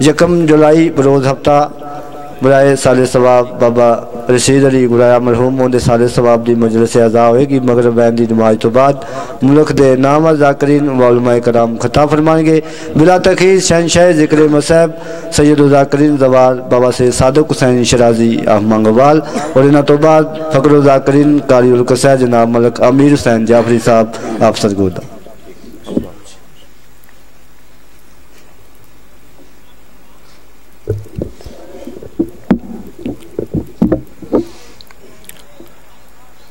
یکم جولائی بروز ہفتہ برائے سال ثواب بابا رشید علی گرایا مرحوم ہوندے سال ثواب دی مجلس اعزا ہوئے گی مغرب وین دی نماز تو بعد ملک دے نامور ذاکرین و علماء کرام خطاب فرمائیں گے بلا تاخیر شہنشاہ ذکر مصعب سید الذاکرین زوار بابا سے صادق حسین شرازی مانگوال اور انہاں تو بعد فقر الذاکرین قاری القصیدہ جناب ملک امیر حسین جعفری صاحب آپ سرگردہ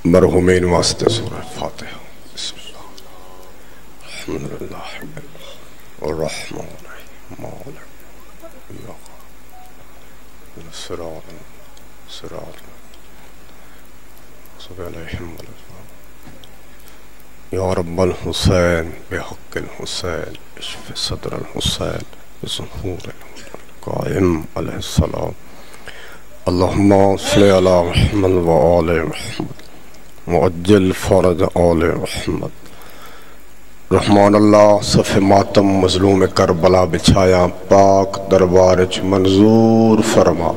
مرحومین واسطے سورہ فاتحہ بسم اللہ الحمدللہ الرحمن الرحیم مولا صراط صلی علیہم یا رب الحسین بحق الحسین اشف صدر الحسین بظہور القائم علیہ السلام اللہم صلی علی محمد و آل محمد معجل فرج آل محمد رحمان اللہ صف ماتم مظلوم کربلا بچھایا پاک دربارچ منظور فرما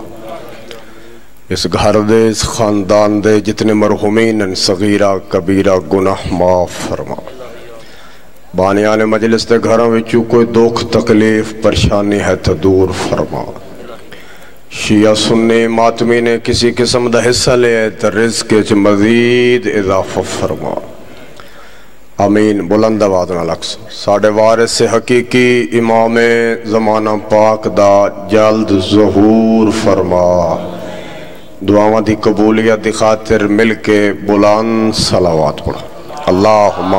اس گھر دے اس خاندان دے جتنے مرحومین صغیرہ کبیرہ گناہ معاف فرما بانیان مجلس دے گھروں وچوں کوئی دکھ تکلیف پریشانی ہے تو دور فرما شیعہ سنی ماتمی نے کسی قسم دا حصہ لے تو رزق چ مزید اضافہ فرما آمین بلند آواز نال اکس ساڑھے وارث سے حقیقی امام زمانہ پاک دا جلد ظہور فرما دعاواں دی قبولیت دی خاطر مل کے بلند صلوات پڑھا اللہم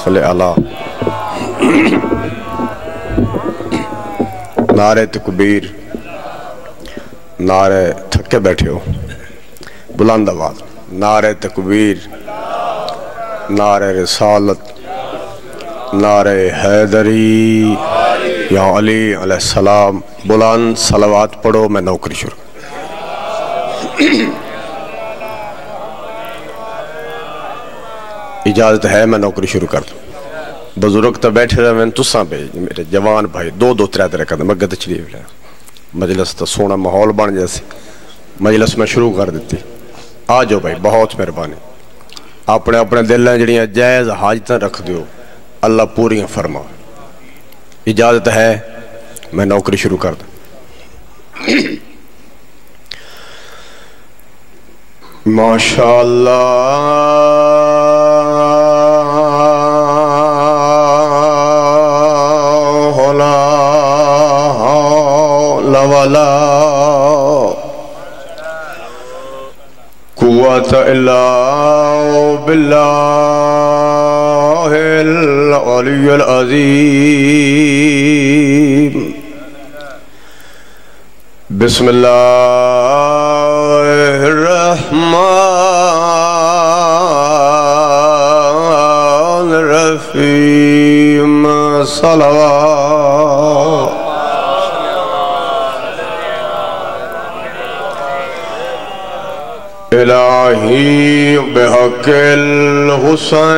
صلی اللہ نعرہ تکبیر نعرہ تھکے بیٹھے ہو بلند آواز نعرہ تکبیر نعرہ رسالت نعرہ حیدری یا علی علیہ السلام بلند صلوات پڑھو میں نوکری شروع اجازت ہے میں نوکری شروع کر دوں بزرگ تو بیٹھے رہے میں تساں پہ میرے جوان بھائی دو ترے کر دیں میں گد تشریف لیا مجلس تو سونا ماحول بن جیسے مجلس میں شروع کر دیتی آ جاؤ بھائی بہت مہربانی اپنے اپنے دل جڑیاں جائز حاجتیں رکھ دیو اللہ پوریاں فرما اجازت ہے میں نوکری شروع کر دوں ماشاءاللہ ولا قوت الا باللہ العلی العظیم بسم اللہ الرحمن الرحیم صلوات الہی بحق الحسین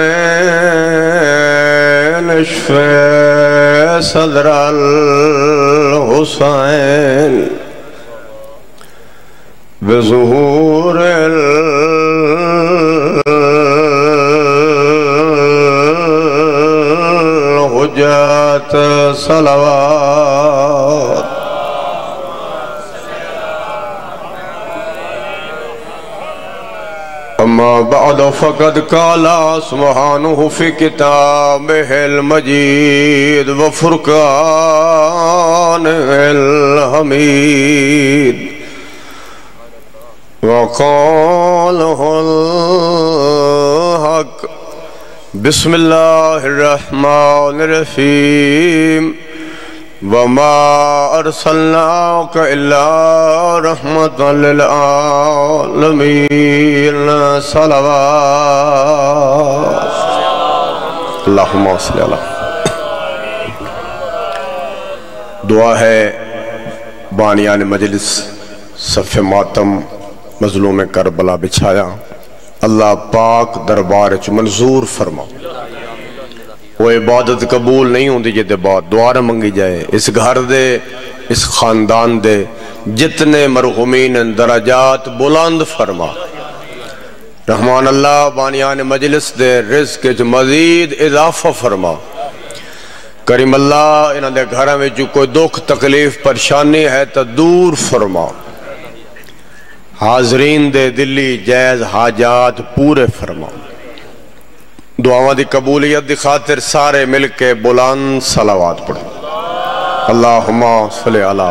اشفِ صدر الحسین بظہور الحجت صلوات اما بعد فقد قال سبحانه في كتابه المجيد وفرقانه الحميد وقاله الحق بسم الله الرحمن الرحيم وما أرسلناك إلا رحمة للعالمين صلوات اللہم صلی اللہ دعا ہے بانیان مجلس صف ماتم مظلوم کربلا بچھایا اللہ پاک دربار چ منظور فرما وہ عبادت قبول نہیں ہوندی جے دے بعد دعا نہ منگی جائے اس گھر دے اس خاندان دے جتنے مرحومین درجات بلند فرما رحمان اللہ بانیان مجلس دے رزق جو مزید اضافہ فرما کریم اللہ انہاں دے گھراں وچ کوئی دکھ تکلیف پریشانی ہے تو دور فرما حاضرین دے دلی جائز حاجات پورے فرما دعاواں دی قبولیت دی خاطر سارے مل کے بلند صلوات پڑھو اللہم صلی علی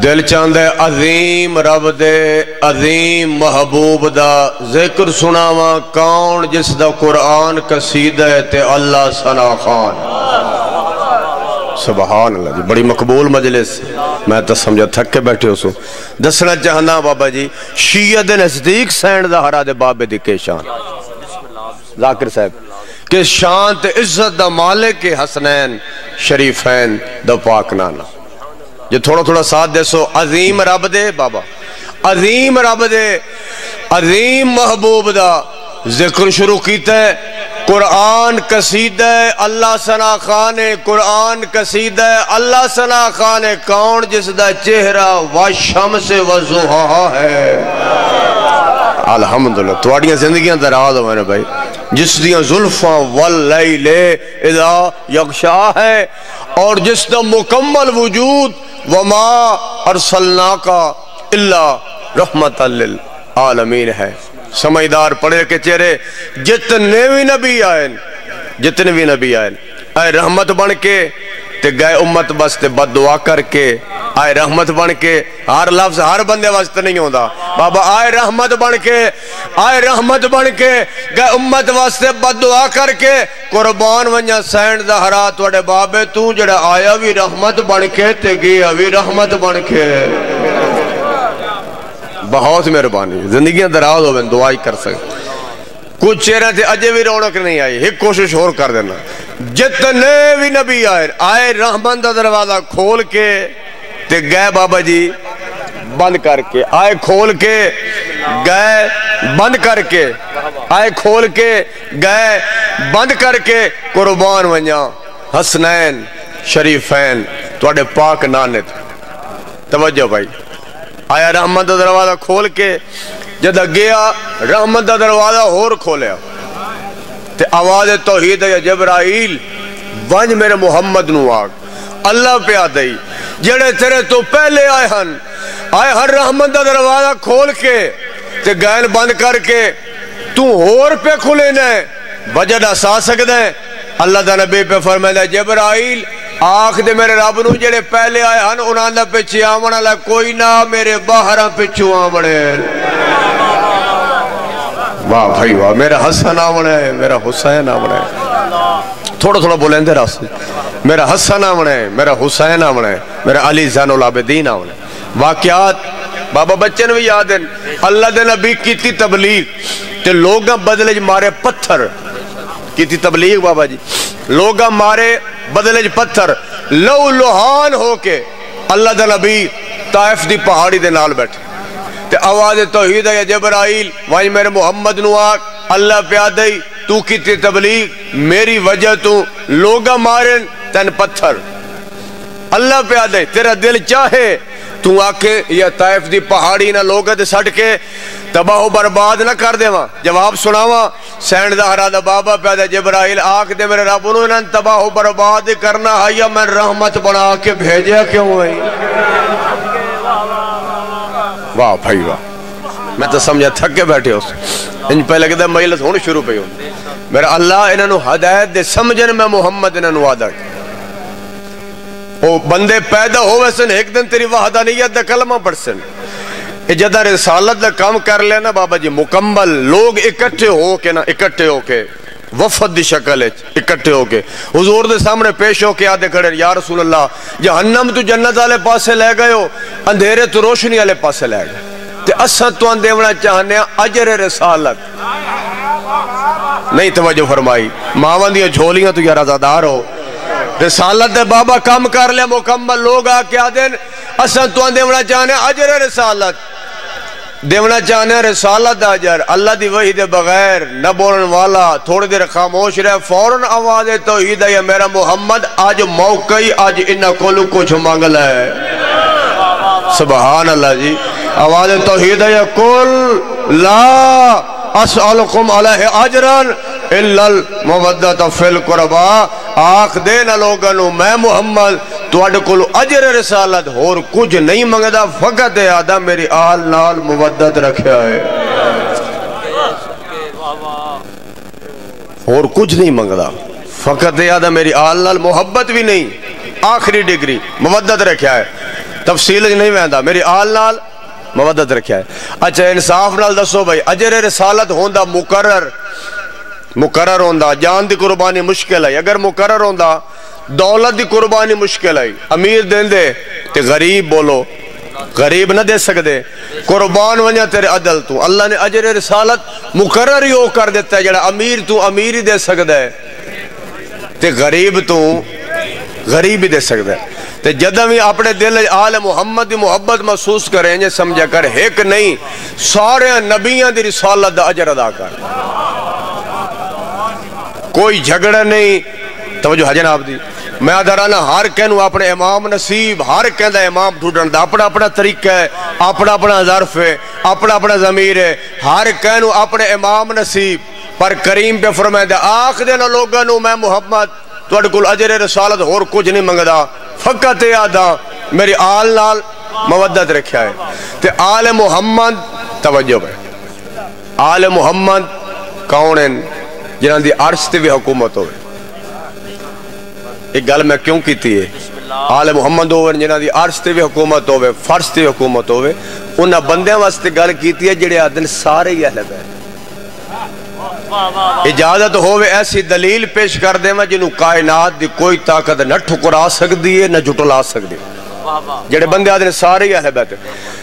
دل چاندے عظیم رب دے عظیم محبوب دا ذکر سناواں کون جس دا قرآن قصیدہ تے اللہ ثنا خان سبحان اللہ جی بڑی مقبول مجلس میں تو سمجھا تھک کے بیٹھے ہو سو دسنا چاہنا بابا جی شیعہ دے نزدیک سینڈ دا ہرا دے بابے دی کے شان ذاکر صاحب کہ شان تے عزت دا مالک حسنین شریفین دا پاک نانا جو تھوڑا تھوڑا ساتھ دے سو عظیم رب دے بابا عظیم رب دے عظیم محبوب دا ذکر شروع کیتا ہے قرآن قصیدہ اللہ ثنا خان قرآن قصیدہ اللہ ثنا خان کون جس دا چہرہ والشمس والضحیٰ ہے الحمدللہ تواڑیاں زندگیاں دراز ہو میں نے بھائی جس دیاں زلفاں واللیل اذا یغشا ہے اور جس دا مکمل وجود وما ارسلناک الا رحمت للعالمین ہے سمجھدار پڑھے کے چہرے جتنے بھی نبی آئے اے رحمت بن کے تے گئے امت بس تے بد دعا کر کے آئے رحمت بن کے ہر لفظ ہر بندے واسطے نہیں ہوتا بابا آئے رحمت بن کے گئے امت واسطے بد دعا کر کے قربان ونجا سینڈ دا ہرا توڑے بابے تو جڑا آیا بھی رحمت بن کے تے گیا بھی رحمت بن کے بہت مہربانی زندگیاں دراز ہو دعائی کر سکتے کچھ چہرہ تھے اجے بھی رونق نہیں آئی ایک کوشش اور کر دینا جتنے بھی نبی آئے رحمت دا دروازہ کھول کے تے گئے بابا جی بند کر کے آئے کھول کے گئے بند کر کے آئے کھول کے گئے بند کر کے قربان ونجا حسنین شریفین توڑے پاک نانت توجہ بھائی آیا رحمت دا دروازہ کھول کے جدہ گیا رحمت دا دروازہ اور کھولیا تے آواز توحید یا جبرائیل ونج میرے محمد نو آگ اللہ پہ آدھائی جڑے تیرے تو پہلے آئے ہن رحمت دا دروازہ کھول کے تے گائن بند کر کے تو اور پہ کھلے نے وجہ ڈسا سکتے ہیں اللہ دا نبی پہ فرمائے جبرائیل آنکھ دے میرے رب نو جڑے پہلے آئے ہن انہاں دا پچھے آمنا لے کوئی نہ میرے باہرہ پچھو آمنے واہ بھائی واہ میرا حسن آمنے میرا حسین آمنے تھوڑا تھوڑا بولیں دے راستے میرا حسن آمنے میرا حسین آمنے میرا علی زین العابدین آمنے واقعات بابا بچے نے بھی یاد ہیں اللہ دے نبی کیتی تبلیغ تے لوگاں بدلے مارے پتھر کیتی تبلیغ بابا جی لوگاں مارے بدلے پتھر لو لوہان ہو کے اللہ دے نبی طائف دی پہاڑی دے نال بیٹھے تے آواز توحید یا جبرائیل وہاں میرے محمد نو آگ اللہ پیادئی تو کیتی تبلیغ میری وجہ تو لوگاں مارن تن پتھر اللہ پیادئی تیرا دل چاہے تو آکے یا طائف دی پہاڑی نہ لوگا دے سٹ کے تباہ و برباد نہ کر دے وہاں جواب سناواں سینڈ دا ہرا دا بابا پیدا جبرائیل آکھ دے میرے رب انہوں نے تباہ و برباد کرنا ہے یا میں رحمت بنا کے بھیجے کیوں ہے واہ بھائی واہ میں تو سمجھا تھک کے بیٹھے ہو ان پہلے کہ دے مجلس ہونے شروع پہ ہوں میرا اللہ انہوں ہدایت دے سمجھن میں محمد انہوں وعدہ وہ بندے پیدا ہوئے سن ایک دن تیری وحدانیت دا کلمہ پڑھ سن جدہ رسالت دا کام کر لینا بابا جی مکمل لوگ اکٹھے ہو کے وفد دی شکل اکٹھے ہو کے حضور دے سامنے پیش ہو کے آدھے کھڑے یا رسول اللہ جہنم تو جنت والے پاسے لے گئے ہو اندھیرے تو روشنی والے پاسے لے گئے تے اسد تو اندیونا چاہنے اجر رسالت نہیں توجہ فرمائی ماوان دیا جھولیاں تو یا رضادار ہو رسالت دے بابا کام کر لے مکمل لوگ آکے آدھیں اسد تو اندیونا چاہنے اجر رسالت دیونا چاہنے رسالت اجر اللہ دی وحی دے بغیر نہ بولن والا تھوڑی دیر خاموش رہے فوراً آواز توحید ہے میرا محمد آج موقعی آج انہا کولو کچھ مانگل ہے سبحان اللہ جی آواز توحید ہے کل لا اسألکم علیہ اجرن الا المودت فی القربا آنکھ دے نہ لوگنو میں محمد توڑ کلو اجر رسالت اور کچھ نہیں منگدہ فقط آدھا میری آل نال مودت رکھیا ہے اور کچھ نہیں منگدہ فقط آدھا میری آل نال محبت بھی نہیں آخری ڈگری مودت رکھیا ہے تفصیل نہیں ویندہ میری آل نال مودت رکھیا ہے اچھا انصاف نال دسو بھائی اجر رسالت ہوندہ مقرر ہوندہ جان دی قربانی مشکل ہے اگر مقرر ہوندہ دولت دی قربانی مشکل ہے امیر دین دے تے غریب بولو غریب نہ دے سکتے قربان ونیا تیرے عدل تو اللہ نے اجر رسالت مقرر ہی ہو کر دیتا ہے جڑا امیر تو امیر ہی دے سکتا ہے تے غریب تو غریب ہی دے سکتا ہے تے جدہ بھی اپنے دل آل محمد دی محبت محسوس کریں یہ سمجھا کر ایک نہیں سارے نبیاں دی رسالت دا اجر ادا کر کوئی جھگڑا نہیں توجہ ہے جناب دی میں ادھرانا ہر کہنوں اپنے امام نصیب ہر کہندہ امام ڈھونڈن دا اپنا اپنا طریقہ ہے اپنا اپنا ظرف ہے اپنا اپنا ضمیر ہے ہر کہنوں اپنے امام نصیب پر کریم پہ فرمائے دے آنکھ دینا لوگنوں میں محمد توڑ کل اجر رسالت اور کچھ نہیں منگدا فقط آدھا میری آل نال مودت رکھیا ہے تے آل محمد توجہ ہے آل محمد کون ہیں جنہاں دی عرش تے بھی حکومت ہوئے ایک گل میں کیوں کیتی ہے آل محمد ہوئے جنہاں دی عرش تے بھی حکومت ہوئے فرش تے بھی حکومت ہوئے انہاں بندیاں واسطے گل کیتی ہے جڑے آدھن سارے ہی اہل بیت اجازت ہوئے ایسی دلیل پیش کر دے میں جنہوں کائنات دی کوئی طاقت نہ ٹھکرا سکتی ہے نہ جھٹلا سکتی جڑے بندے آدھنے سارے ہی اہل بیت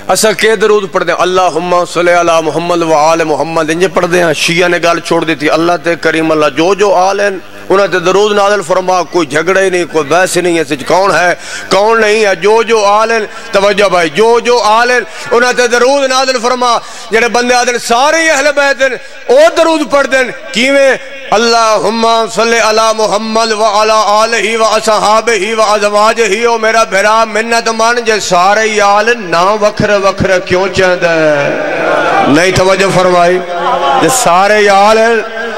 اسا کہ درود پڑھ دیں اللہم صلی علی محمد و آل محمد انجھے پڑھ دیں شیعہ نے گال چھوڑ دی تھی اللہ تے کریم اللہ جو آل ہیں انہوں تے درود نازل فرما کوئی جھگڑے ہی نہیں کوئی بحث ہی نہیں ہے سچ کون ہے کون نہیں ہے جو آل ہیں توجہ بھائی جو آل ہیں انہوں تے درود نازل فرما جڑے بندے آدھن سارے ہی اہل بیت ہیں او درود پڑھ دیں کیویں اللہم صلی علی محمد و علی آلہ و اصحابہ و ازواجہ او میرا بھرا منت مان جے سارے ہی آل نا وکھر وکھر کیوں چاہدہ ہے نہیں توجہ فرمائی جے سارے ہی آل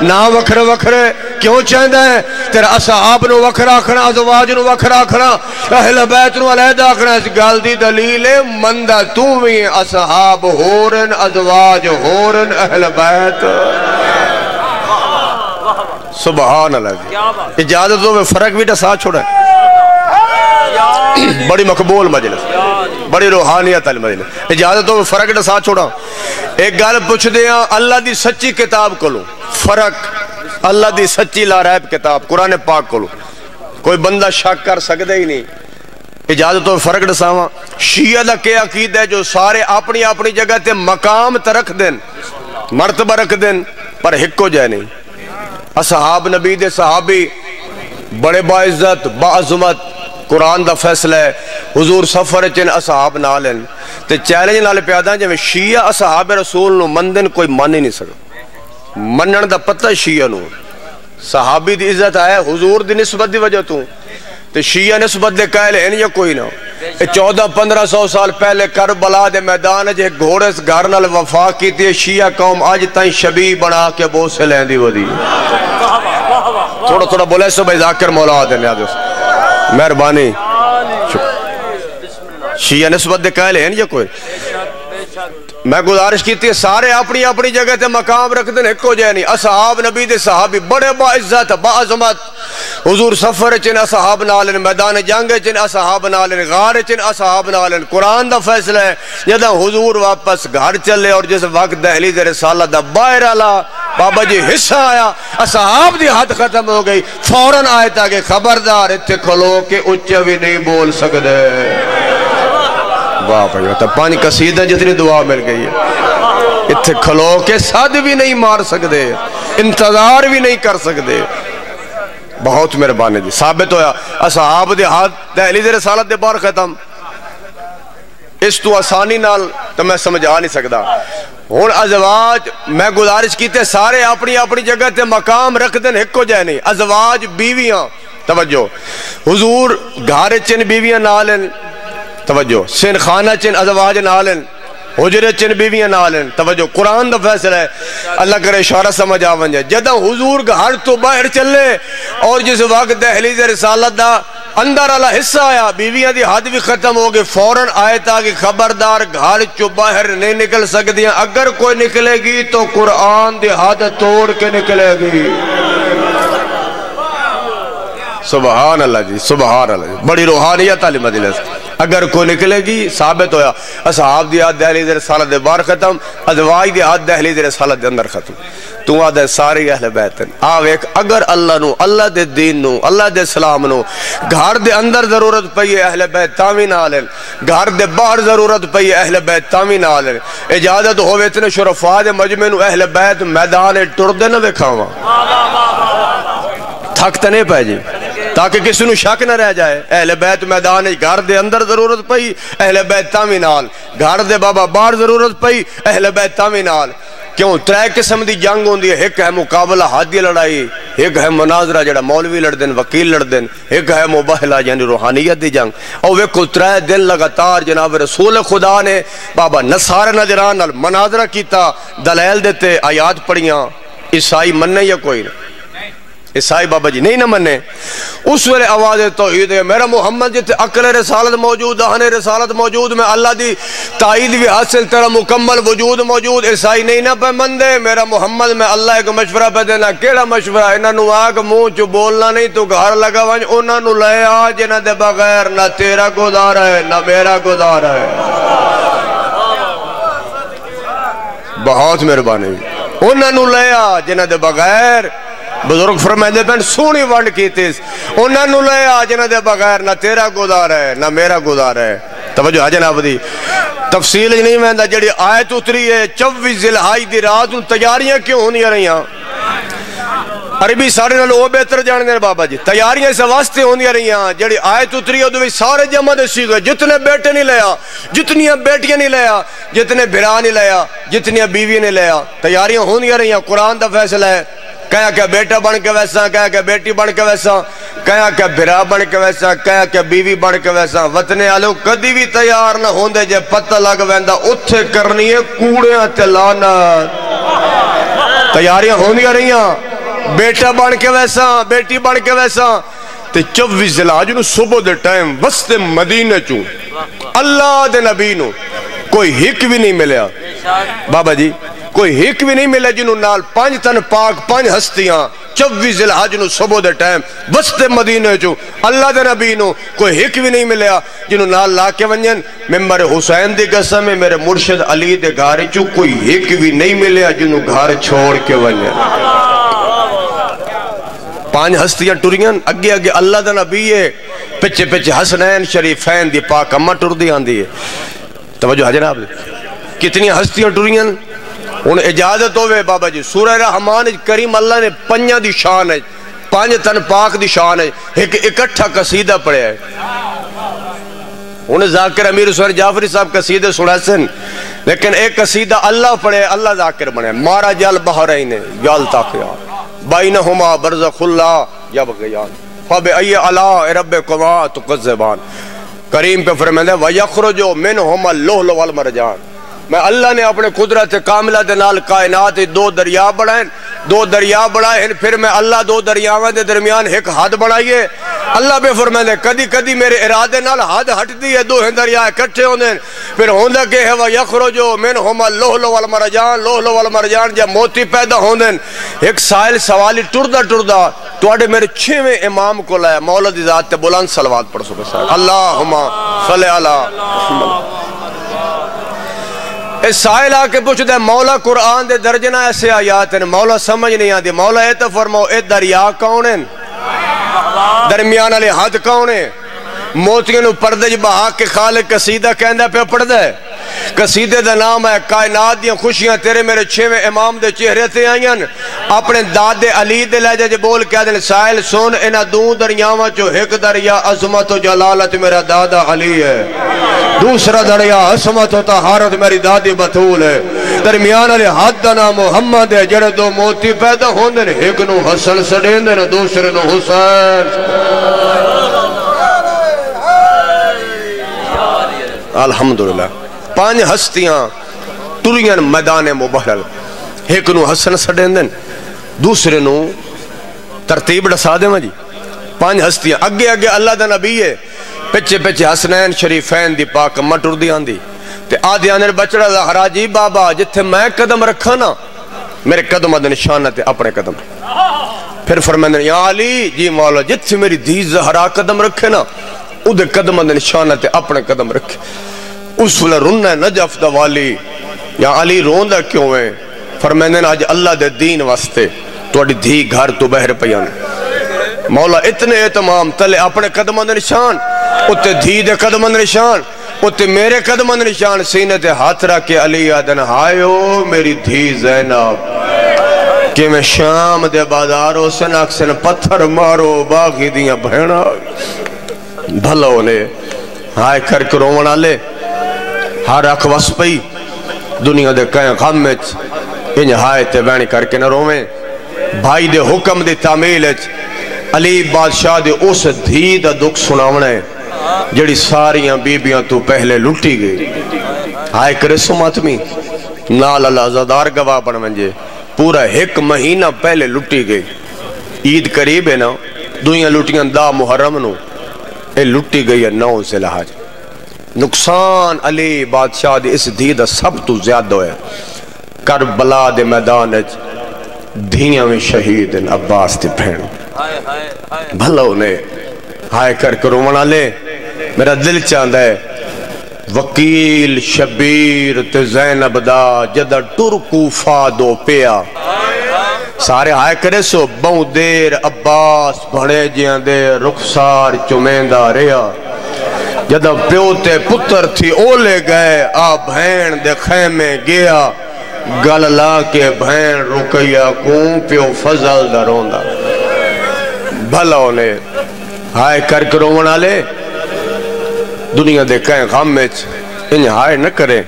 نا وکھر وکھر کیوں چاہدہ ہے تیرا اصحاب نو وکھر آکھنا ازواج نو وکھر آکھنا اہل بیت نو علیحدہ آکھنا اس گل دی دلیل مندہ تو بھی اصحاب ہورن ازواج ہورن اہل بیت سبحان اللہ اجازت دو میں فرق بھی ڈسا چھوڑا ہے بڑی مقبول مجلس بڑی روحانیت مجلس اجازت دو میں فرق ڈسا چھوڑا ایک گل پوچھ دیا اللہ دی سچی کتاب کو لو فرق اللہ دی سچی لا ریب کتاب قرآن پاک کو لو کوئی بندہ شک کر سکتے ہی نہیں اجازت دو میں فرق ڈساواں شیعہ دا کیا عقید ہے جو سارے اپنی اپنی جگہ تے مقام ترکھ دیں مرتبہ رکھ دیں پر ہکو جائے نہیں اصحاب نبی دے صحابی بڑے باعزت باعظمت قرآن دا فیصلہ ہے حضور سفر چن اصحاب نالن تے چیلنج نال پیادا جے شیعہ اصحاب رسول نو مندن کوئی مان ہی نہیں سکتا منن دا پتہ شیعہ نو صحابی دی عزت ہے حضور دی نسبت دی وجہ تو تے شیعہ نسبت دے قائل ہیں یا کوئی نہ 1400-1500 سال پہلے کربلا دے میدان جے گھوڑے گھر نال وفا کیتی ہے شیعہ قوم آج تائیں شبیہ بنا کے بوسے لین دی ودی تھوڑا بولے سو بھائی ذاکر مولا دے نیاد مہربانی شیعہ نسبت دے قائل ہیں یا کوئی میں گزارش کیتی ہے سارے اپنی اپنی جگہ تے مقام رکھ دیں ایک ہو جائے نہیں اصحاب نبی دے صحابی بڑے باعزت باعظمت حضور سفر چن اصحاب نالن میدان جنگ چن اصحاب نالن غار چن اصحاب نالن قرآن دا فیصلہ ہے جدہ حضور واپس گھر چلے اور جس وقت دہلیز رسالہ دا باہر آلا بابا جی حصہ آیا اصحاب دی حد ختم ہو گئی فوراں آئے تاکہ خبردار اتھے کھلو کے اچھے بھی نہیں بول سکتے واہ بھائی تو پانچ قصیدہ جتنی دعا مل گئی ہے اتھے کھلو کے صد بھی نہیں مار سکتے انتظار بھی نہیں کر سکتے بہت مہربانی دی ثابت ہویا اصحاب دے ہاتھ دہلیز رسالت دے بار ختم اس تو آسانی نال تو میں سمجھا نہیں سکتا. ہوں ازواج میں گزارش کیتے سارے اپنی اپنی جگہ تے مقام رکھ دیں، ایک کو جائے نہیں. ازواج بیویاں، توجہ، حضور گھر چن بیویاں نالن، توجہ، سن خانہ چن ازواج نالن، حجرے چن بیویاں نالن، توجہ. قرآن دا فیصلہ ہے، اللہ کرے اشارہ سمجھ آون جائے. جدہ حضور گھر تو باہر چلے اور جس وقت دہلیز رسالت دا اندر والا حصہ آیا، بیویاں دی حد بھی ختم ہو گئی، فوراً آیت آ کہ خبردار گھر چو باہر نہیں نکل سکدیاں، اگر کوئی نکلے گی تو قرآن دی حد توڑ کے نکلے گی. سبحان اللہ جی، سبحان اللہ جی، بڑی روحانیت علی مجلس. اگر کوئی نکلے گی ثابت ہویا اصحاب دی حد دہلیز رسالت دے باہر ختم، ازواج دی حد دہلیز رسالت دے اندر ختم. تو آدھے ساری اہل بیت آو ایک. اگر اللہ نو، اللہ دے دین نو، اللہ دے اسلام نو گھر دے اندر ضرورت پئی ہے اہل بیت تاوی نالن، گھر دے باہر ضرورت پئی ہے اہل بیت تاوی نالن. اجازت ہوئے اتنے شرفاء دے مجمع نو اہل بیت میدان ٹر دے نہ وکھاواں، تھک تے نہیں پے جی، تاکہ کسی نو شک نہ رہ جائے. اہل بیت میدان گھر دے اندر ضرورت پئی اہل بیت تاوی نال، گھر دے بابا باہر ضرورت پئی اہل بیت تاوی نال. کیوں؟ ترے قسم دی جنگ ہوندی ہے. ایک ہے مقابلہ حادی لڑائی، ایک ہے مناظرہ جڑا مولوی لڑ دین، وکیل لڑ دین، ایک ہے مباہلہ یعنی روحانیت دی جنگ. اور ویکھو ترے دن لگاتار جناب رسول خدا نے بابا نصارى نجران نال مناظرہ کیتا، دلائل دیتے، آیات پڑھیاں. عیسائی مننے یا کوئی نہیں؟ عیسائی بابا جی نہیں نہ مننے. اس ویلے آواز توحید ہے، میرا محمد جتے عقل رسالت موجود، دہن رسالت موجود، میں اللہ دی تائید بھی حاصل، تیرا مکمل وجود موجود. عیسائی نہیں نہ پہ مندے میرا محمد، میں اللہ ایک مشورہ پہ دینا. کیڑا مشورہ؟ انہاں نو آگ منہ چو بولنا نہیں، تو گھر لگا ونج انہاں نو لے آ جنہاں دے بغیر نہ تیرا گزارا ہے نہ میرا گزارا ہے. بہت مہربانی. انہاں نو لے آ جنہاں دے بغیر، بزرگ فرمائے پہن سونی ونڈ کی تیس، انہاں نو لے آ جنہاں دے بغیر نہ تیرا گزارا ہے نہ میرا گزارا ہے. توجہ ہے جناب دی تفصیل نہیں مہندہ. جڑی آیت اتری ہے 24 ذی الحج دی رات، ان تیاریاں کیوں ہونی رہیاں؟ عربی سارے نال او بہتر جاننے بابا جی. تیاریاں اس واسطے ہونی رہیاں، جڑی آیت اتری ہے سارے جمع دے سیگے، جتنے بیٹے نہیں لیا، جتنی بیٹیاں نہیں لیا، جتنے بھرا نہیں لیا، جتنی بیوی نہیں لیا، تیاریاں ہونی رہیاں. قرآن دا فیصلہ ہے، کہا کہ بیٹا بن کے ویسا، کہا کہ بیٹی بن کے ویسا، کہا کہ بھرا بن کے ویسا، کہا کہ بیوی بن کے ویسا. وطنے آلو کدی بھی تیار نہ ہوندے جے پتہ لگ ویندا اتھے کرنی ہے کوڑیاں تے لعنت. تیاریاں ہوندیاں رہیاں، بیٹا بن کے ویسا، بیٹی بن کے ویسا. تے 24 ذی الحج نو صبح دے ٹائم وسط مدینے چوں اللہ دے نبی نو کوئی ہک بھی نہیں ملیا بابا جی، کوئی ہک بھی نہیں ملے جنہوں نال 5 تن پاک 5 ہستیاں 24 ذی الحج نو صبح دے ٹائم وسط مدینے چوں اللہ دے نبی نو کوئی ہک بھی نہیں ملیا جنہوں نال لا کے ونجن. ممبر حسین دی قسم ہے، میرے مرشد علی دے گھر چوں کوئی ہک بھی نہیں ملیا جنہوں گھر چھوڑ کے ونجن. 5 ہستیاں ٹریاں، اگے اگے اللہ دے نبی ہے، پچھے پچھے حسنین شریفین دی پاک امہ ٹر دی آندی ہے. توجہ ہے جناب، کتنی ہستیاں ٹریاں. ان اجازت ہوئے بابا جی سورہ رحمان کریم اللہ نے 5 دی شان ہے، 5 تن پاک دی شان ہے، ایک اکٹھا قصیدہ پڑھے ہے. انہیں ذاکر امیر حسین جعفری صاحب قصیدے سنا سن، لیکن ایک قصیدہ اللہ پڑھے، اللہ ذاکر بنے. مارا جل بحرین یالتقیان بینہما برزخ اللہ یبغیان فبأی آلاء ربکما تکذبان. کریم پہ فرمائے وَيَخْرُجُ مِنْهُمَا اللُّؤْلُؤُ وَالْمَرْجَانُ. میں اللہ نے اپنے قدرت کاملہ دے نال کائنات 2 دریا بڑھائیں، 2 دریا بڑھائیں، پھر میں اللہ 2 دریاویں دے درمیان ایک حد بڑھائیے. اللہ بے فرمائے کدی کدی میرے ارادے نال حد ہٹ دی ہے، 2 دریا اکٹھے ہوندے. پھر ہوندہ کہ ہے وَيَخْرُجُ مِنْهُمَا اللُّؤْلُؤُ وَالْمَرْجَانُ. لؤلؤ والمرجان جب موتی پیدا ہوندے. ایک سائل سوالی ٹردہ ٹردہ توڑے میرے 6ویں امام کو لائے، مولا دی ذات تے بلند صلوات پڑھ سکے ساتھ. اللہم صلی علی. اس سائل آکے پوچھ دے مولا قرآن دے درجنہ ایسے آیات ہیں، مولا سمجھ نہیں آتی. مولا اے تو فرماؤ اے دریا کون ہیں، درمیان علی حد کون ہیں. موتیوں نو پردج بہا کے خالق قصیدہ کہندہ پہ پڑھ دے. قصیدے دا نام ہے کائنات دیاں خوشیاں تیرے میرے چھویں امام دے چہرے تے آئیاں اپنے دادے علی دے لہجے جے بول کے دن سائل سن انہاں دوں دریاواں چو ایک دریا عظمت و جلالت میرا دادا علی ہے دوسرا دریا عصمت و طہارت میری دادی بطول ہے درمیان علی حد دا نام محمد ہے جڑے دو موتی پیدا ہوندے نے ایک نو حسن سڑیندے نے دوسرے نو حسین الحمدللہ پانچ ہستیاں ٹریاں میدان مبہرل ایک نو حسن سڑیندے دوسرے نو ترتیب ڈسا دے جی پانچ ہستیاں اگے اگے اللہ دا نبی ہے پچھے پچھے حسنین شریفین دی پاک مٹر دی آن دی تے آدھی آنے بچڑا زہرا جی بابا جتھے میں قدم رکھا نا میرے قدم دا نشانہ تے اپنے قدم پھر فرمائے یا علی جی مولا جتھے میری دھی زہرا قدم رکھے نا او دے قدم دا نشانہ تے اپنے قدم رکھے اس ولا رنہ نجف دا والی یا علی روندہ کیوں ہے فرمائے آج اللہ دے دین واسطے توڑی دھی گھر تو بہر پیان مولا اتنے اعتمام تلے اپنے قدم دا نشان اتے دھی دے قدم دا نشان اتے میرے قدم دا نشان سینے تے ہاتھ رکھے علی آدن ہائیو میری دھی زینب کہ میں شام دے بازاروں سے ناکسن پتھر مارو باغی دیاں بھینا بھلو نے ہائے کر کے رومنا لے ہر اکھ وسپئی دنیا دے کہیں غمچ انہیں ہائے تے بینی کر کے نہ رومیں بھائی دے حکم دے تعمیلچ علی بادشاہ دے اس دھی دا دکھ سناونے جڑی ساریاں بیبیاں تو پہلے لٹی گئی ہائے کرے سماتمی نال اللہ عزادار گواہ بن منجے پورا ایک مہینہ پہلے لٹی گئی عید قریب ہے نا دویاں لٹیاں دا محرم نو اے لٹی گئی ہے 9 ذوالحج نقصان علی بادشاہ دے اس دھی دا سب تو زیادہ ہے کربلا دے میدان دھیاں میں شہید عباس دی بہن بھلا انہیں ہائے کر کے رومنا لے میرا دل چاندہ ہے وکیل شبیر تے زینب دا جدہ ٹرکو فادو پیا سارے ہائے کرے سو بہو دیر عباس بھڑے جیاں دے رخسار چمیندہ ریا جدہ پیوتے پتر تھی اولے گئے آ بھین دے خیمے گیا گل لا کے بھین رکیا کون پیو فضل دا روندہ بھلا انہیں ہائے کر کے رومنا لے دنیا دے کہیں غمچ انہیں ہائے نہ کرے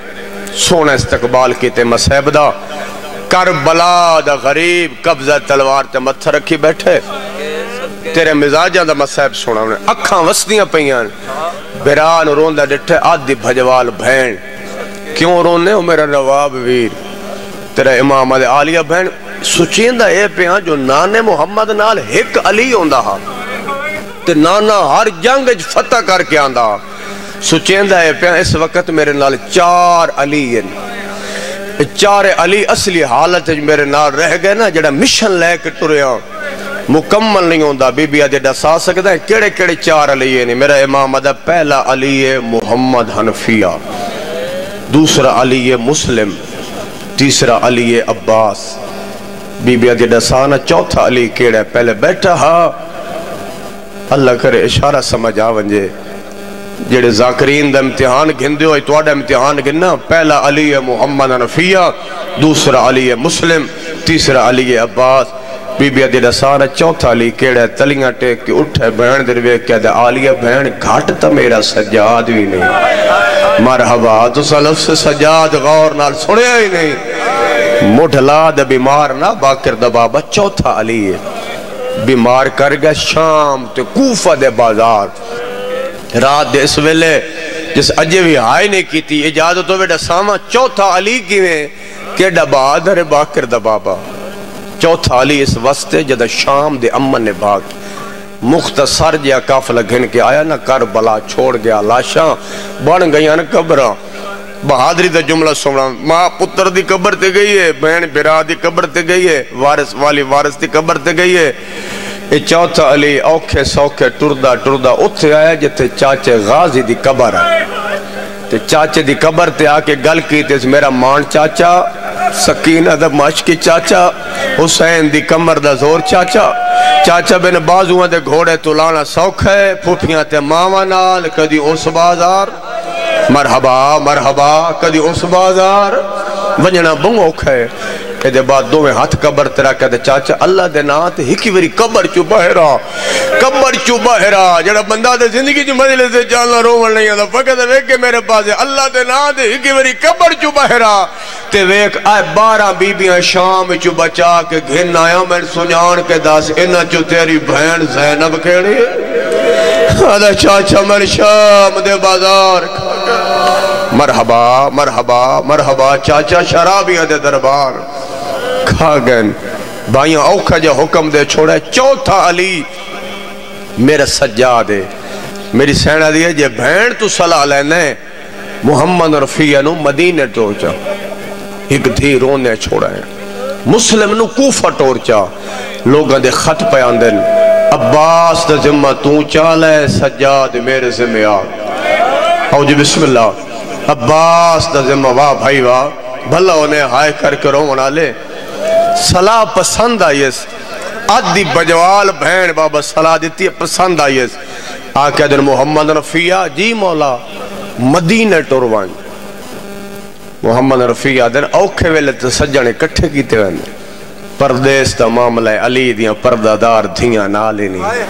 سونا استقبال کیتے مسیب دا کربلا دا غریب قبضہ تلوار تے متھا رکھی بیٹھے تیرے مزاجہ دا مسیب سونا انہیں اکھاں وسدیاں پہیاں بیران روندہ ڈٹھے آدھی بھجوال بھین کیوں رونے ہو میرا نواب ویر تیرے امام عالیہ بہن سچیندہ اے پیاں جو نانے محمد نال ایک علی ہوندہ ہا تے نانا ہر جنگ فتح کر کے آندہ سچیندہ اے پیاں اس وقت میرے نال 4 علی ہیں 4 علی اصلی حالت میرے نال رہ گئے نا جڑا مشن لے کے ٹریاں مکمل نہیں ہوندہ بی بی آدھے ڈسا سکتا ہے کیڑے کیڑے 4 علی ہیں میرا امام آدھا پہلا علی ہے محمد حنفیہ دوسرا علی ہے مسلم تیسرا علی عباس بی بی آدھی ڈسانا چوتھا علی کیڑا ہے پہلے بیٹھا ہاں اللہ کرے اشارہ سمجھ آونجے جڑے ذاکرین دا امتحان گھندے ہوئی توڑا امتحان گھننا پہلا علی محمد حنفیہ دوسرا علی مسلم تیسرا علی عباس بی بی آدھی ڈسانا چوتھا علی کیڑا ہے تلیاں ٹیک کے اٹھے بہن دروے کیا دے عالیہ بہن گھاٹ تا میرا سجاد بھی نہیں مرحبا تو سلف سے سجاد غور نال سنے ہی نہیں مڈھلا دے بیمار نہ باکر دا بابا چوتھا علی ہے بیمار کر گئے شام تے کوفہ دے بازار رات دے اس ویلے جس اجے بھی ہائی نہیں کی تھی اجازت ہوئے ڈساما چوتھا علی کیویں کہ ڈبا در باکر دا بابا چوتھا علی اس وستے جدہ شام دے امن نے بھاگ مختصر جیا کافلہ گھن کے آیا نا کربلا چھوڑ گیا لاشاں بڑھ گیا نا قبرہ بہادری دا جملہ سمڑا ماں پتر دی قبر تے گئی ہے بہن برا دی قبر تے گئی ہے وارث والی وارث دی قبر تے گئی ہے اے چوتھا علی اوکھے سوکھے ٹردہ اتھے آیا جتے چاچے غازی دی قبر ہے تے چاچے دی قبر تے آکے گل کی تے میرا مان چاچا سکینہ دا ماشکی چاچا حسین دی کمر دا زور چاچا چاچا بن بازوان دے گھوڑے تو لانا سوکھ ہے پھوپیاں تے ماما نال کدی اس بازار مرحبا مرحبا کدی اس بازار ونجنا بہوں اوکھا ہے کہ دے بعد دو میں ہاتھ قبر تیرا کہتے چاچا اللہ دے نات ہکی وری قبر چو بہرا جڑا بندہ دے زندگی جو مجلے سے جاننا رومن نہیں آتا فقط ویک کے میرے پاس ہے اللہ دے نات ہکی وری قبر چو بہرا تے ویک آئے 12 بیبیاں شام چو بچا کے گھن آیا میں سنیان کے داس انہ چو تیری بہن زینب کھیڑی آدھا چاچا میں شام دے بازار مرحبا مرحبا مرحبا چاچا شرابی دے دربار کھا گئن بھائیاں اوکھا جا حکم دے چھوڑے چوتھا علی میرا سجاد ہے میری سینہ دی ہے جے بھین تو صلاح لینے محمد رفیہ نو مدینہ ٹورچا ایک دھی رونے چھوڑے مسلم نو کوفہ ٹورچا لوگاں دے خط پیان دن عباس دا ذمہ تو چالے سجاد میرے ذمہ آؤ جی بسم اللہ عباس دا ذمہ واہ بھائی واہ بھلا انہیں ہائے کر کے رونا لے صلاح پسند آئیس آدھی بجوال بہن بابا صلاح دیتی ہے پسند آئیس آکے در محمد رفیہ جی مولا مدینہ ٹوروان محمد رفیہ در اوکھے ویلے تے سجنے کٹھے کیتے ویندے پردیس دا معاملہ علی دیاں پردہ دار دھیاں نالے نہیں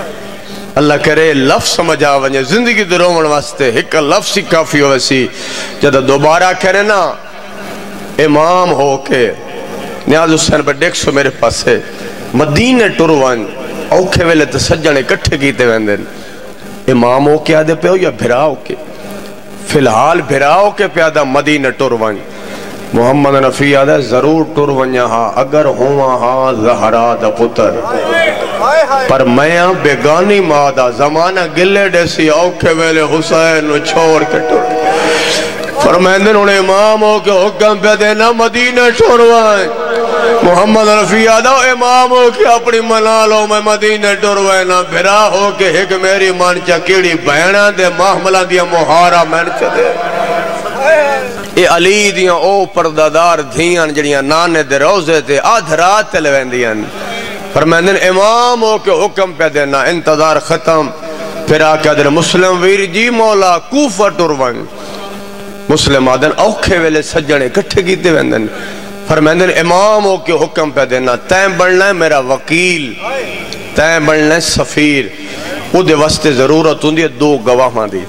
اللہ کرے لفظ سمجھا ونجے زندگی در رومن واسطے ایک لفظ ہی کافی ہو ویسی جدہ دوبارہ کرے نا امام ہو کے نیاز حسین پر دیکھ سو میرے پاس ہے مدینہ ٹوروان اوکھے ویلے تے سجنے کٹھے کیتے ویندن امام ہو کے آدھے پہ ہو یا بھراؤ کے فی الحال بھراؤ کے پیادہ مدینہ ٹوروان محمد نفی آدھے ضرور ٹوروان یہاں اگر ہوا ہاں زہرا دا پتر پر میاں بیگانی مادہ زمانہ گلے ڈیسی اوکھے ویلے حسین نو چھوڑ کے ٹور فرمیندن انہیں امام ہو کے حکم پہ دینا مدینہ ٹوروان محمد رفیع آدھا امام ہو کے اپنی منالوں میں مدینہ ٹوروائنا بھرا ہو کے ایک میری مانچا کیڑی بہنہ دے محملہ دیا مہارا مانچا دے اے علی دیاں او پردادار دھیاں جڑیاں نانے دے روزے تے آدھ رات تلوین دیاں فرمیندن امام ہو کے حکم پہ دینا انتظار ختم پھر آکے در مسلم ویر جی مولا کوفہ ٹوروائن مسلم آدھن اوکھے ویلے سجنے کٹھے کیتے ویندن فرمیندن امام ہو کے حکم پہ دینا تین بڑھنا ہے میرا وکیل تین بڑھنا ہے سفیر او دے واسطے ضرورت ہوں دی 2 گواہاں دی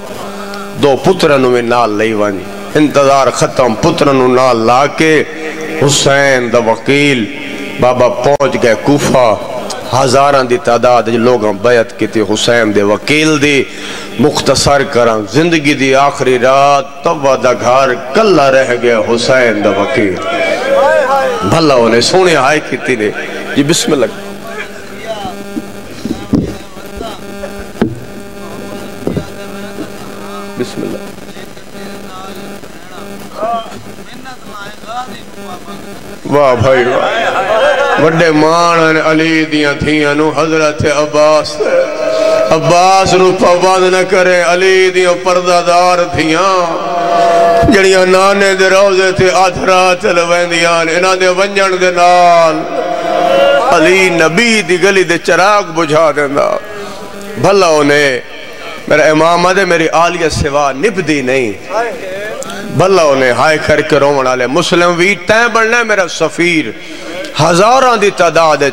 2 پترنوں میں نال لئی وانی انتظار ختم پترنوں نال لا کے حسین دا وکیل بابا پہنچ گئے کوفہ ہزاران دی تعداد لوگاں بیعت کی تھی حسین دے وکیل دی مختصر کران زندگی دی آخری رات تبہ دا گھر کلہ رہ گیا حسین دا وکیل بھلا انہیں سونے آئے کی تھی دے جی بسم اللہ بسم اللہ واہ بھائی واہ وڈے مان علی دیاں تھیاں نو حضرت عباس نو پابند نہ کرے علی دیاں پردہ دار تھیاں جڑیاں نانے دے روزے تھے آدھرات چلوین دیاں انہاں دے ونجن دے نال علی نبی دی گلی دے چراغ بجھا دینا بھلا انہیں میرا امام آدھے میری آلیہ سوا نبدی نہیں بھلا انہیں ہائے کر کے رومن آلے مسلم وی تین بڑھنا ہے میرا سفیر ہزاران دی تعداد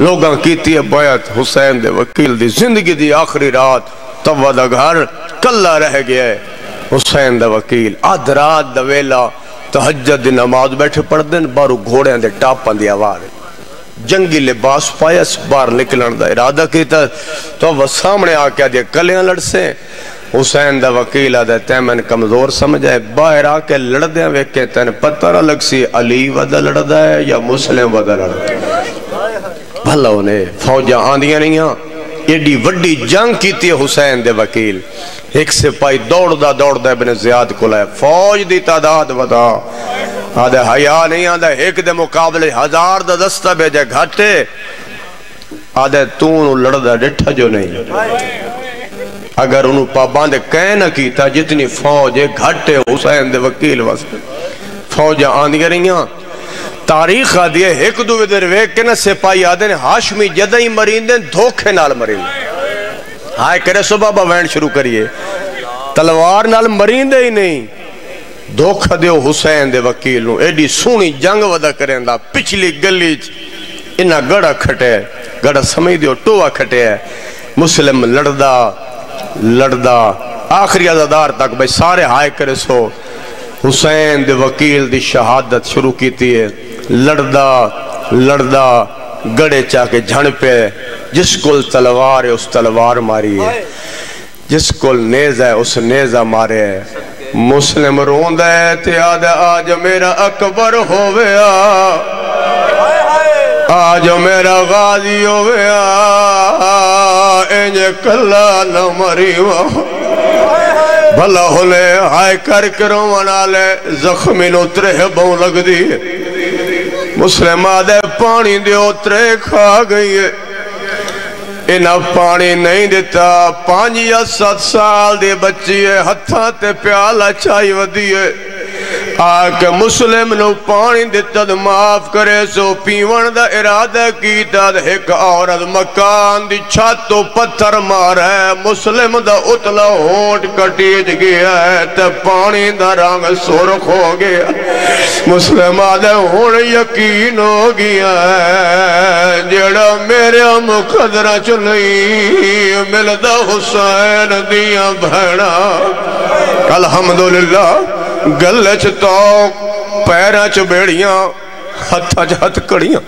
لوگاں کیتی ہے بیعت حسین دے وکیل دی زندگی دی آخری رات تبہ دا گھر کلہ رہ گیا ہے حسین دا وکیل آدھ رات دا ویلا تہجد دی نماز بیٹھے پڑھ دن بارو گھوڑے دے ٹاپاں دی آوار جنگی لباس پایا اس بار نکلن دا ارادہ کیتا تو وہ سامنے آکے دیا کلیاں لڑ سے حسین دا وکیل آدھے تیمن کمزور سمجھائے باہر آکے لڑ دیں ویکے تین پتہ نہ لگ سی علی ودا لڑ دا ہے یا مسلم ودا لڑ دا ہے بھلا انہیں فوجہ آندیاں نہیں ہاں ایڈی وڈی جنگ کیتی ہے حسین دے وکیل ایک سپاہی دوڑ دا ابن زیاد کو لائے فوج دی تعداد ودا آدھے حیاء نہیں آدھے ایک دے مقابلے 1000 دا دستہ بیجے گھٹے آدھے تونو لڑ دا ڈٹھا جو نہیں اگر انہوں پاباندے کہہ نہ کیتا جتنی فوج گھٹے حسین دے وکیل واسطے فوج آندھی رہیاں تاریخ آدھی ہے ایک دو ودر ویک کے نا سپاہی آدھے نے ہاشمی جدہی مرین دیں دھوکھے نال مرین ہائے کرے صبح با وینڈ شروع کریے تلوار نال مرین دے ہی نہیں دھوکھا دیو حسین دے وکیل نو ایڈی سونی جنگ ودا کریں دا پچھلی گلی انہا گڑا کھٹے گڑا سمجھ دیو ٹوہ کھٹے ہے مسلم لڑدا آخری عزادار تک بھئی سارے ہائے کرے سو حسین دے وکیل دی شہادت شروع کیتی ہے لڑدا گڑے چاہ کے جھڑ پہ جس کل تلوار ہے اس تلوار ماری ہے جس کل نیزہ ہے اس نیزہ مارے ہے مسلم روندہ ہے تیاد آج میرا اکبر ہویا آج میرا غازی ہویا انجے کلا نہ مریوا بھلا ہولے ہائے کر کروں منالے زخمی نو ترہ بہوں لگ دی مسلم آدھے پانی دے اترے کھا گئی ہے انہا پانی نہیں دیتا 5 یا 7 سال دے بچی ہے ہتھاں تے پیالہ چاہی ودی ہے آکے مسلم نو پانی دیتا دے معاف کرے سو پیون دا ارادہ کیتا دے ایک عورت مکان دی چھت تو پتھر مار ہے مسلم دا اتلا ہونٹ کٹیج گیا ہے تے پانی دا رنگ سرخ ہو گیا مسلم آدھے ہون یقین ہو گیا ہے جڑا میرے مقدرہ چلی ملدہ حسین دیا بھیڑا الحمدللہ گلے چتوک پیرہ چ بیڑیاں ہتھا ہتھ کڑیاں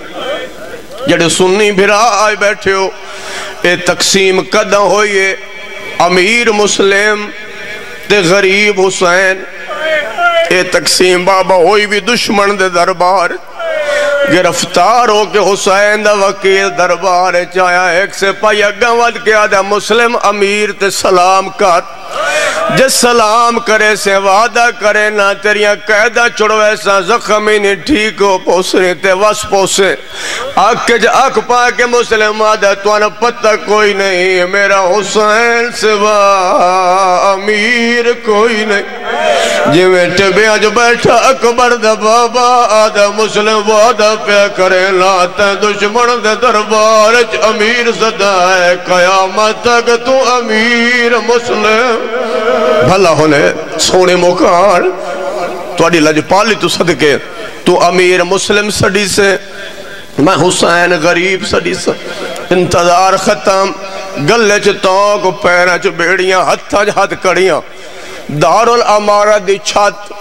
جڑے سنی بھرا آئے بیٹھے ہو اے تقسیم قدہ ہوئیے امیر مسلم تے غریب حسین اے تقسیم بابا ہوئی بھی دشمن دے دربار گرفتار ہو کے حسین دا وکیل دربار چاہیا ایک سے پائی اگاں ود کیا دا مسلم امیر تے سلام کات جس سلام کرے سے وعدہ کرے نہ تیریاں قیدہ چھڑو ایسا زخمی نہیں ٹھیک ہو پوسنے تے وس پوسے آکھ پا کے مسلم آدھا توانا پتہ کوئی نہیں میرا حسین سوا امیر کوئی نہیں جی میں ٹبیاں جو بیٹھا اکبر دا بابا آدھا مسلم وعدہ پہ کرے لاتا دشمن دے دربارچ امیر صدا ہے قیامت تک تو امیر مسلم بھلا ہونے سونے مکان تو اڈی لجپالی تو صدقے تو امیر مسلم سڑی سے میں حسین غریب سڑی سے انتظار ختم گلے چتوں کو پیرہ چ بیڑیاں ہتھا ہتھ کڑیاں دارالعمارہ دی چھت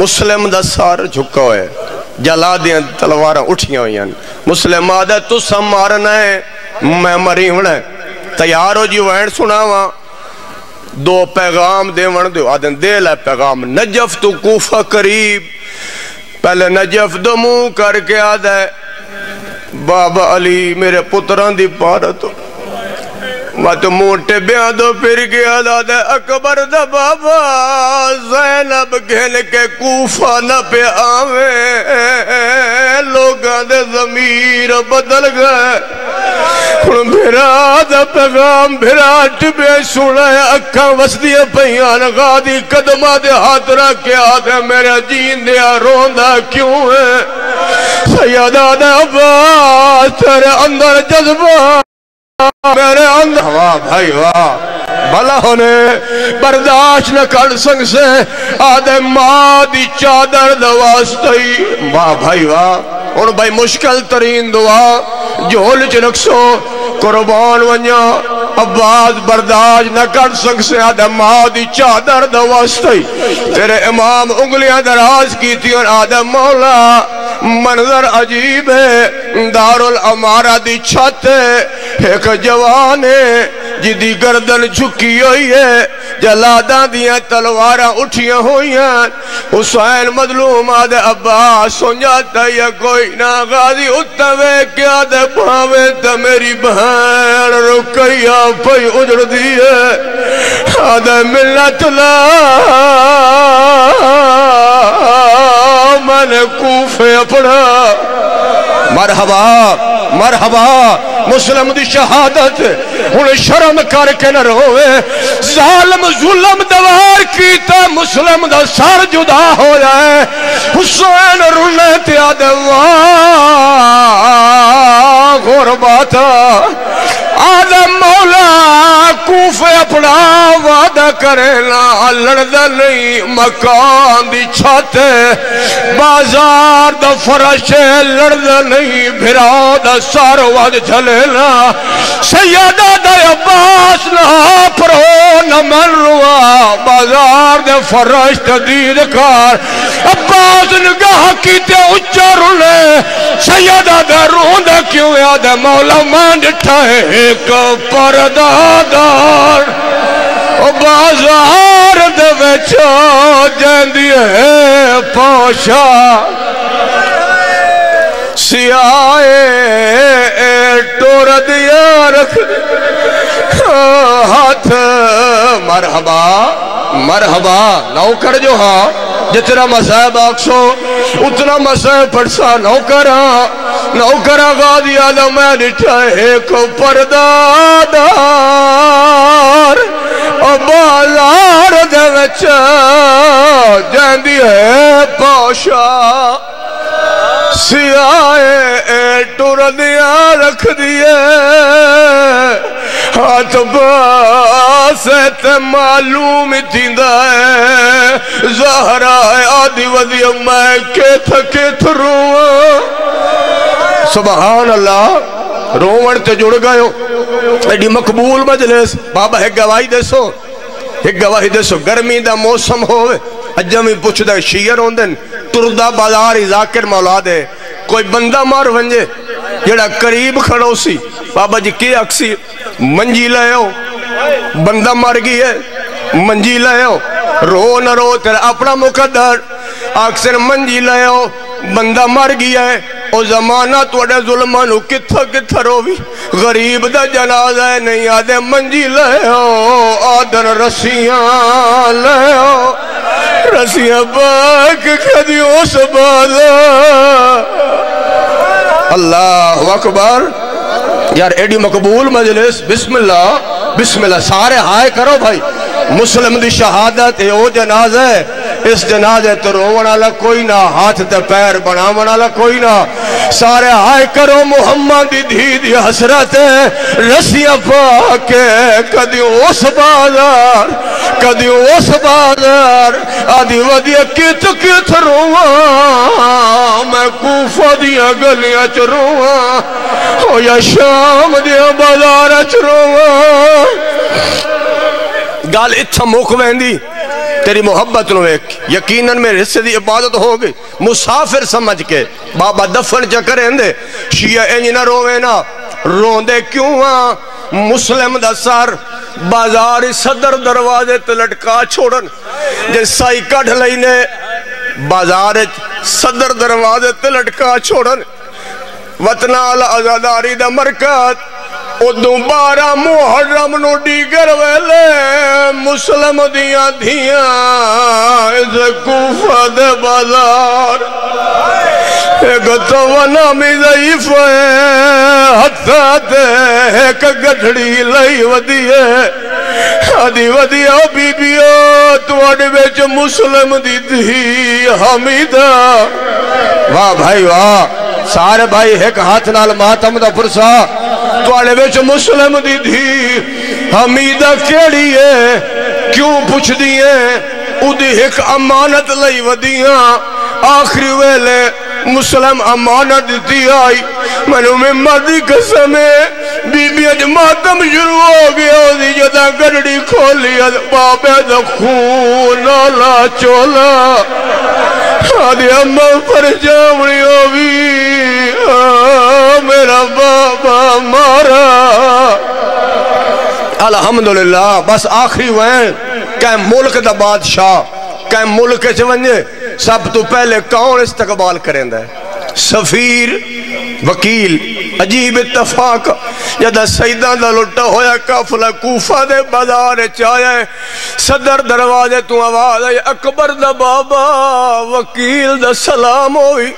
مسلم دا سار جھکا ہوئے جلا دیاں تلوارہ اٹھیاں ہوئیں مسلم آدھا تو سم مارنا ہے میں مری ہونا ہے تیار ہو جی وین سناواں 2 پیغام دے ون دیو آدھن دے لے پیغام نجف تو کوفہ قریب پہلے نجف دو منہ کر کے آدھا ہے بابا علی میرے پتران دی پارا تو میں تو موٹے بیان دو پھر گیا دادا اکبر دا بابا زینب گھن کے کوفہ نہ پہ آویں لوگاں دے ضمیر بدل گئے بھرا دا پیغام بھرا ٹبے سنے اکھاں وسدی پیان غادی قدمہ دے ہاتھ رکھے آدھے میرا جین دیا روندہ کیوں ہے سیدہ دے عباس تیرے اندر جذبہ میرے اندر واہ بھائی واہ بھلا ہونے برداشت نہ کر سنگ سے آدھے ماں دی چادر دواستی واہ بھائی واہ اور بھائی مشکل ترین دعا جھول چنکسو قربان ونیا عباس برداشت نہ کر سنگ سے آدھے ماں دی چادر دواستی تیرے امام انگلیاں دراز کی تھی اور آدھے مولا منظر عجیب ہے دارالعمارہ دی چھت ہے ایک جوان ہے جدی گردن جھکی ہوئی ہے جلاداں دیاں تلواراں اٹھیاں ہوئی ہیں حسین مظلوم آدھے عباس سن جاتا یا کوئی نہ غازی اتوے کیا دے پاوے تا میری بہن رکیا پئی اجڑ دیئے آدھے ملت لا میں نے کوفے اپنا مرحبا مرحبا مسلم دی شہادت انہیں شرم کر کے نہ روئے ظالم ظلم دوار کیتا مسلم دا سر جدا ہو جائے حسین رونے تیا دوا غرباتا آدم مولا کوفے اپنا وعدہ کرے نا لڑدا نہیں مکان دی چھت بازار دا فرش لڑدا نہیں بھرا دا سر ود جھلینا سیدہ دا عباس نہ پرو نہ منوا بازار دے فرش تدید کار عباس نگاہ کیتے اچھا رولے سیدہ دا روندہ کیوں یاد مولا مان ڈٹھا ہے ایک پردہ دار بازار دے وچو جاندی ہے پوشا سیائے ٹور دیا رکھ ہاتھ مرحبا مرحبا نوکر جو ہاں جتنا مسائب آکسو اتنا مسائب پڑسا نوکر غازی آدم میں نٹھا ایک پردہ دار بازار دے وچ جاندی ہے پوشا سیائے ٹور دیا رکھ دیے ہاتھ باسے معلوم تھیندا ہے زہرا آدھی ودی میں کیتھ روواں سبحان اللہ روون تے جڑ گئے ہو ایڈی مقبول مجلس بابا ایک گواہی دیسو گرمی دا موسم ہوئے اجمی پوچھ دے شیئر ہوندن تردہ بازاری ذاکر مولا دے کوئی بندہ مار ونجے جڑا قریب کھڑو سی بابا جی کی اکسی منجی لے ہو بندہ مر گئی ہے منجی لے ہو رو نہ رو تیرا اپنا مقدر اکثر منجی لے ہو بندہ مر گیا ہے او زمانہ توڑے ظلمانو کتھا روی غریب دا جنازہ ہے نہیں آدھے منجی لے ہو آدھن رسیاں لے ہو رسیاں باک کھدیوں سبالا اللہ اکبر یار ایڈی مقبول مجلس بسم اللہ سارے ہائے کرو بھائی مسلم دی شہادت ہے او جنازہ ہے اس جنازے تو روون والا کوئی نہ ہاتھ تے پیر بناون والا کوئی نہ سارے ہائے کرو محمد دی دھی دی حسرت ہے رسیاں پاکے کدیوں اس بازار آدھی ودی کت رواں میں کوفہ دیا گلیاں چ رواں او یا شام دیا بازار چ رواں گال اتھا موک ویندی تیری محبت نو ایک یقیناً میرے حصے دی عبادت ہو گئی مسافر سمجھ کے بابا دفن چکریں دے شیعہ انج نہ روے نا رون دے کیوں ہاں مسلم دا سار بازار صدر دروازے تے لٹکا چھوڑن جن سائی کڑھ لینے بازار صدر دروازے تے لٹکا چھوڑن وطنال ازاداری دا مرکات او دوبارہ محرم نو دیگر ویلے مسلم دیاں دھیاں اس کوفہ دے بازار ایک توانا میں ضعیف ہے حتیٰ دے ایک گھڑی لئی ودیے آدھی ودیہ بی بیو توڑے بیچ مسلم دی دھی حمیدہ واہ بھائی واہ سارے بھائی ایک ہاتھ نال ماتم دا پرسا توڑے بیچ مسلم دی دھی حمیدہ کیڑی ہے کیوں پوچھ دیئے ادھی ایک امانت لئی ودیاں آخری ویلے مسلم امانت دی آئی منو میں مردی قسم ہے بی بی اج ماتم شروع ہو گیا دی جدا گڑڑی کھولی بابے دا خون نالا چولا آدھی اممہ پر جامنی ہوئی میرا بابا مارا الحمدللہ بس آخری وین کہ ملک دا بادشاہ کہ ملک چونجے سب تو پہلے کون استقبال کریں دے سفیر وکیل عجیب اتفاق جدہ سیدہ دا لٹا ہویا کافلہ کوفہ دے بازار چاہے صدر دروازے تو آواز ہے اکبر دا بابا وکیل دا سلام ہوئی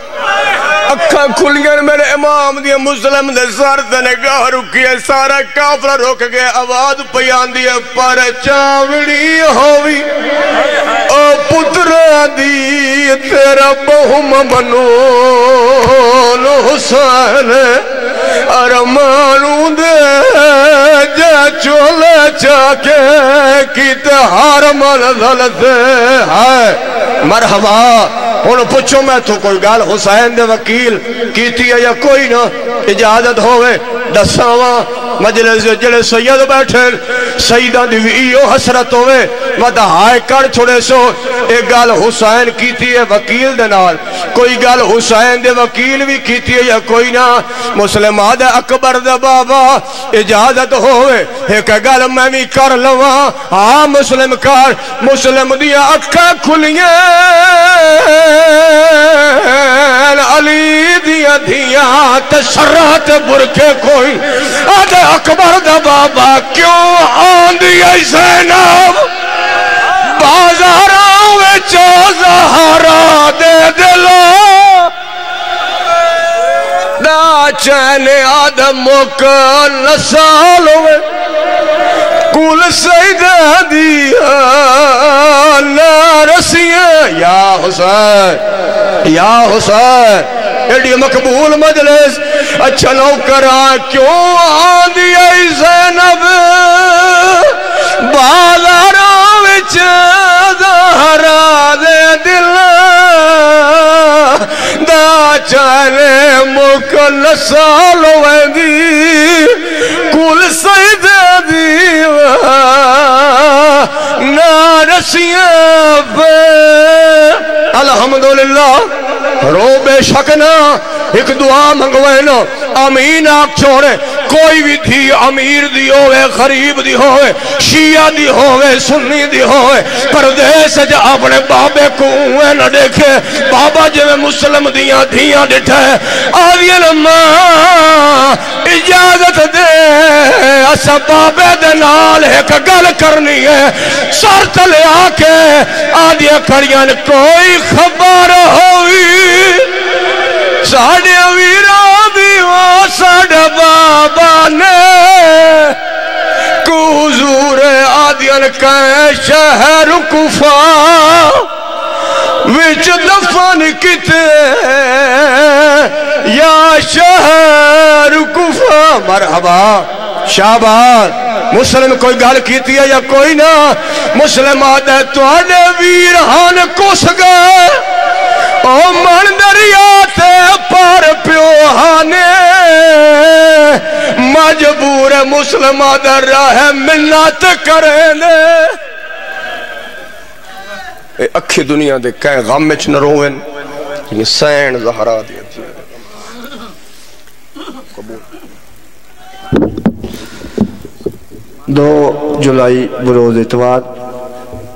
اکھاں کھلگن میرے امام دیا مسلم دے سار دے نگاہ رکھی ہے سارا کافلہ روک گئے آواز پیان دیا پر چاوڑی ہوئی او پتر دی تیرا بہم بنون حسین ارمانوں دے جے چولے چاکے کیتے ہار منزل سے ہے مرحبا ہن پوچھو میں تو کوئی گل حسین دے وکیل کیتی ہے یا کوئی نہ اجازت ہوئے دساواں مجلس جڑے سید بیٹھے سیداں دی ایو حسرت ہوئے مت ہائے کر چھوڑے سو ایک گل حسین کیتی ہے وکیل دے نال کوئی گل حسین دے وکیل بھی کیتی ہے یا کوئی نہ مسلم دے اکبر دے بابا اجازت ہوئے ایک گل میں بھی کر لواں ہاں مسلم کر مسلم دیا اکھاں کھلیاں علی دیا دیا تشرات برکے کوئی آدھے اکبر دا بابا کیوں آن دیا زینب بازاراں وچو زہرا دے دلو دا چین آدم مکل نسال ہوئے کل سیدہ دیا نارسیاں یا حسین ایڈی مقبول مجلس اچھا نوکران کیوں آن دیا زینب بازاراں وچ زہرا دے دل دا چانے مکل سال ویندی کل سیدہ دیوہ نارسیاں پہ الحمدللہ رو بے شکنا ایک دعا منگوائنا امین آپ چھوڑے کوئی بھی تھی امیر دی ہوئے غریب دی ہوئے شیعہ دی ہوئے سنی دی ہوئے پردیس جا اپنے بابے کو ہوئے نہ دیکھے بابا جو مسلم دیاں دھیاں ڈٹھے آدھین ماں اجازت دے اسا بابے دے نال ایک گل کرنی ہے سر تلے آکے آدھیا کریاں کوئی خبر ہوئی ساڑھے ویرہ دیوہ ساڑھے بابا نے کو حضور آدھین کہیں شہر کفا وچ دفن کتے یا شہر کفا مرحبا شابان مسلم کوئی گل کیتی ہے یا کوئی نہ مسلم آدھے تو آدھے ویرہان کس گئے او من دریاتے پر پیوہانے مجبور مسلم آدھے راہ منت کرنے اے اکھی دنیا دے کہیں غم میں چھ نروین یہ سین زہرا دیا قبول 2 جولائی بروز اتوار